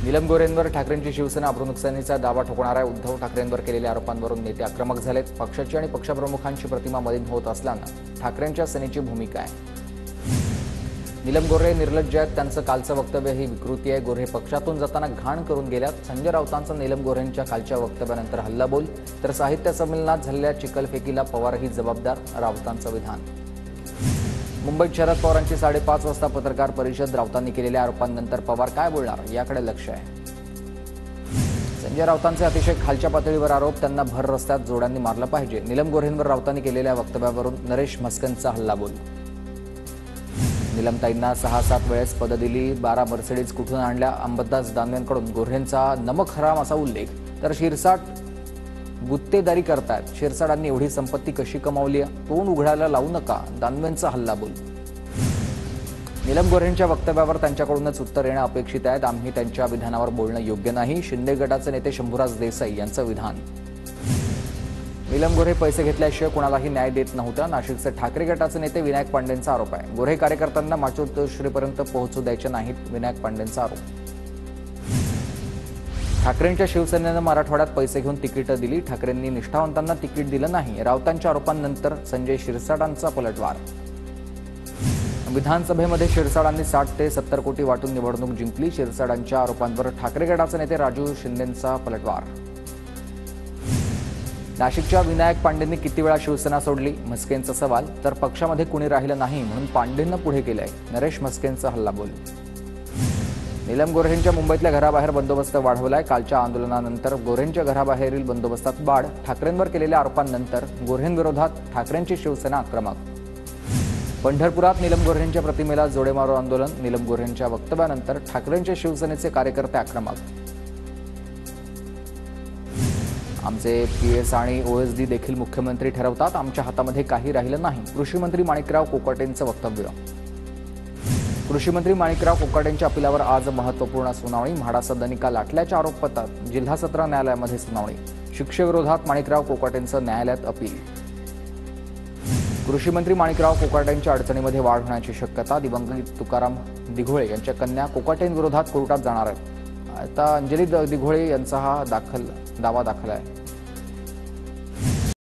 नीलम गोऱ्हेंवर ठाकरेंची शिवसेना अब्रुनुकसानीचा दावा ठोकणाऱ्या उद्धव ठाकरेंवर केलेल्या आरोपांवरून नेते आक्रमक झालेत। पक्षाची आणि पक्षप्रमुखांची प्रतिमा मलिन होत असल्यानं ठाकरेंच्या सेनेची भूमिका आहे। नीलम गोऱ्हे निर्लज्ज आहेत, त्यांचं कालचं वक्तव्य ही विकृती आहे। गोऱ्हे पक्षातून जाताना घाण करून गेल्यात। संजय राऊतांचा नीलम गोऱ्हेंच्या कालच्या वक्तव्यानंतर हल्लाबोल, तर साहित्य संमेलनात झालेल्या चिखलफेकीला पवारही जबाबदार, राऊतांचं विधान। मुंबईत शरद पवारांची 5:30 वाजता पत्रकार परिषद, राऊतांनी केलेल्या आरोपांनंतर पवार काय बोलणार याकडे लक्ष आहे। संजय राऊतांचे अतिशय खालच्या पातळीवर आरोप, त्यांना भर रस्त्यात जोड्यांनी मारलं पाहिजे। नीलम गोऱ्हेंवर राऊतांनी केलेल्या वक्तव्यावरून नरेश म्हस्केंचा हल्लाबोल। नीलमताईंना 6-7 वेळेस पद दिली, 12 मर्सिडीज कुठून आणल्या, अंबादास दानवेंकडून गोऱ्हेंचा नमक हराम असा उल्लेख, तर शिरसाट गुत्तेदारी करतायत। शिरसाटांनी एवढी संपत्ती कशी कमावली, तोंड उघडायला लावू नका, दानवेंचा हल्लाबोल। नीलम गोऱ्हेंच्या वक्तव्यावर त्यांच्याकडूनच उत्तर येणं अपेक्षित आहे। आम्ही त्यांच्या विधानावर बोलणं योग्य नाही, शिंदे गटाचे नेते शंभूराज देसाई यांचं विधान। नीलम गोऱ्हे पैसे घेतल्याशिवाय कोणालाही न्याय देत नव्हत्या, नाशिकचे ठाकरे गटाचे नेते विनायक पांडेंचा आरोप आहे। गोऱ्हे कार्यकर्त्यांना मातोश्रीपर्यंत पोहोचू द्यायचे नाहीत, विनायक पांडेंचा आरोप। ठाकरेंच्या शिवसेनेनं मराठवाड्यात पैसे घेऊन तिकीटं दिली, ठाकरेंनी निष्ठावंतांना तिकीट दिलं नाही, राऊतांच्या आरोपांनंतर संजय शिरसाटांचा पलटवार। विधानसभेमध्ये शिरसाटांनी 60 ते 70 कोटी वाटून निवडणूक जिंकली, शिरसाटांच्या आरोपांवर ठाकरे गटाचे नेते राजू शिंदेंचा पलटवार। नाशिकच्या विनायक पांडेंनी किती वेळा शिवसेना सोडली, म्हस्केंचा सवाल, तर पक्षामध्ये कुणी राहिलं नाही म्हणून पांडेंना पुढे केलंय, नरेश म्हस्केंचा हल्लाबोल। नीलम गोऱ्हेंच्या मुंबईतल्या घराबाहेर बंदोबस्त वाढवलाय, कालच्या आंदोलनानंतर गोऱ्हेंच्या घराबाहेरील बंदोबस्तात वाढ, ठाकरेंवर केलेल्या आरोपांनंतर गोऱ्हेंविरोधात ठाकरेंची शिवसेना आक्रमक। पंढरपुरात नीलम गोऱ्हेंच्या प्रतिमेला जोडे मारो आंदोलन, नीलम गोऱ्हेंच्या वक्तव्यानंतर ठाकरेंच्या शिवसेनेचे कार्यकर्ते आक्रमक। आमचे पीएस आणि ओएसडी देखील मुख्यमंत्री ठरवतात, आमच्या हातामध्ये काही राहिलं नाही, कृषी मंत्री माणिकराव कोकाटेंचं वक्तव्य। कृषी मंत्री माणिकराव कोकाटेंच्या अपिलावर आज महत्त्वपूर्ण सुनावणी, म्हाडाचा निकाल लाटल्याच्या आरोपपत्रात जिल्हा सत्र न्यायालयामध्ये सुनावणी, शिक्षेविरोधात माणिकराव कोकाटेंचं न्यायालयात अपील। कृषी मंत्री माणिकराव कोकाटेंच्या अडचणीमध्ये वाढ होण्याची शक्यता, दिवंगत तुकाराम दिघोळे यांच्या कन्या कोकाटेंविरोधात कोर्टात जाणार आहेत। आता अंजली दिघोळे यांचा हा दावा दाखल आहे।